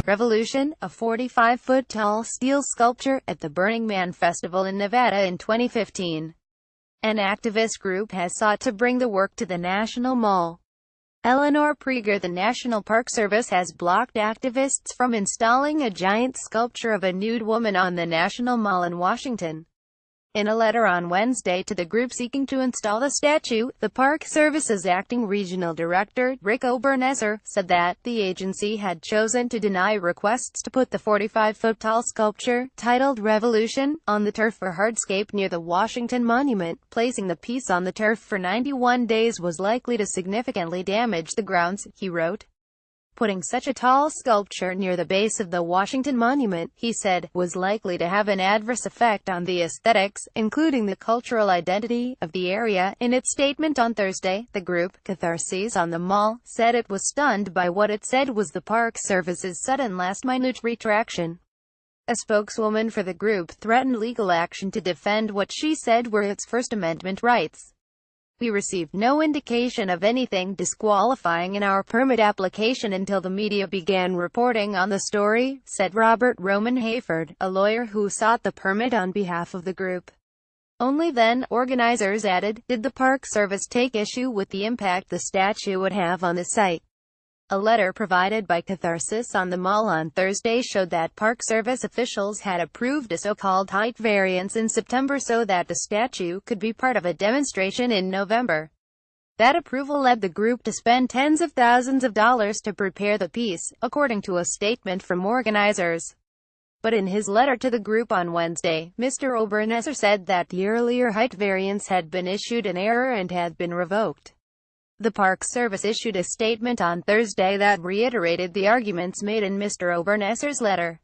Revolution, a 45-foot-tall steel sculpture, at the Burning Man Festival in Nevada in 2015. An activist group has sought to bring the work to the National Mall. Eleanor Preger, the National Park Service, has blocked activists from installing a giant sculpture of a nude woman on the National Mall in Washington. In a letter on Wednesday to the group seeking to install the statue, the Park Service's acting regional director, Rick Obernesser, said that the agency had chosen to deny requests to put the 45-foot-tall sculpture, titled Revolution, on the turf for hardscape near the Washington Monument. Placing the piece on the turf for 91 days was likely to significantly damage the grounds, he wrote. Putting such a tall sculpture near the base of the Washington Monument, he said, was likely to have an adverse effect on the aesthetics, including the cultural identity, of the area. In its statement on Thursday, the group, Catharsis on the Mall, said it was stunned by what it said was the Park Service's sudden last-minute retraction. A spokeswoman for the group threatened legal action to defend what she said were its First Amendment rights. "We received no indication of anything disqualifying in our permit application until the media began reporting on the story," said Robert Roman Hayford, a lawyer who sought the permit on behalf of the group. Only then, organizers added, did the Park Service take issue with the impact the statue would have on the site. A letter provided by Catharsis on the Mall on Thursday showed that Park Service officials had approved a so-called height variance in September so that the statue could be part of a demonstration in November. That approval led the group to spend tens of thousands of dollars to prepare the piece, according to a statement from organizers. But in his letter to the group on Wednesday, Mr. Obernesser said that the earlier height variance had been issued in error and had been revoked. The Park Service issued a statement on Thursday that reiterated the arguments made in Mr. Obernesser's letter.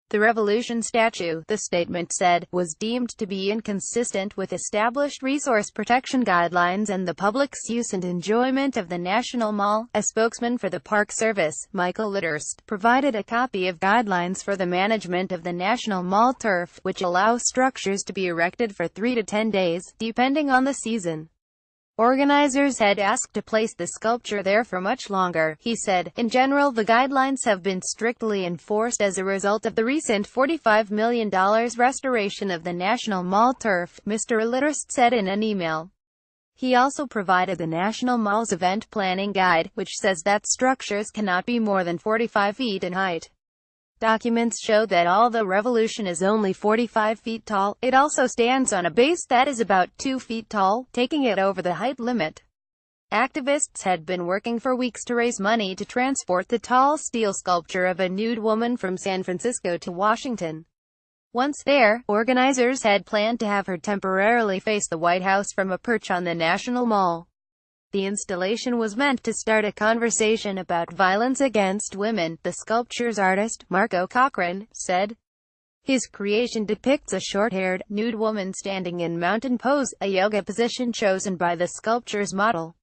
The Revolution statue, the statement said, was deemed to be inconsistent with established resource protection guidelines and the public's use and enjoyment of the National Mall. A spokesman for the Park Service, Michael Litterst, provided a copy of guidelines for the management of the National Mall turf, which allow structures to be erected for 3 to 10 days, depending on the season. Organizers had asked to place the sculpture there for much longer, he said. In general, the guidelines have been strictly enforced as a result of the recent $45 million restoration of the National Mall turf, Mr. Litterst said in an email. He also provided the National Mall's event planning guide, which says that structures cannot be more than 45 feet in height. Documents show that although Revolution is only 45 feet tall, it also stands on a base that is about 2 feet tall, taking it over the height limit. Activists had been working for weeks to raise money to transport the tall steel sculpture of a nude woman from San Francisco to Washington. Once there, organizers had planned to have her temporarily face the White House from a perch on the National Mall. The installation was meant to start a conversation about violence against women, the sculpture's artist, Marco Cochran, said. His creation depicts a short-haired, nude woman standing in mountain pose, a yoga position chosen by the sculpture's model.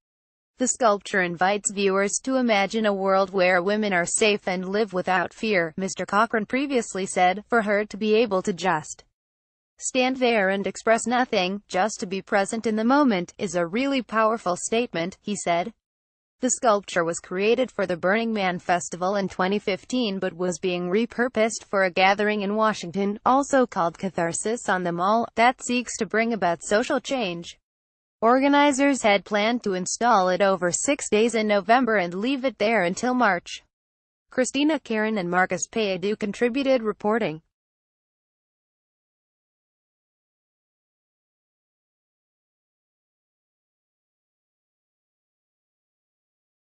The sculpture invites viewers to imagine a world where women are safe and live without fear, Mr. Cochran previously said. For her to be able to just stand there and express nothing, just to be present in the moment, is a really powerful statement, he said. The sculpture was created for the Burning Man Festival in 2015 but was being repurposed for a gathering in Washington, also called Catharsis on the Mall, that seeks to bring about social change. Organizers had planned to install it over 6 days in November and leave it there until March. Christina Karen and Marcus Payadu contributed reporting.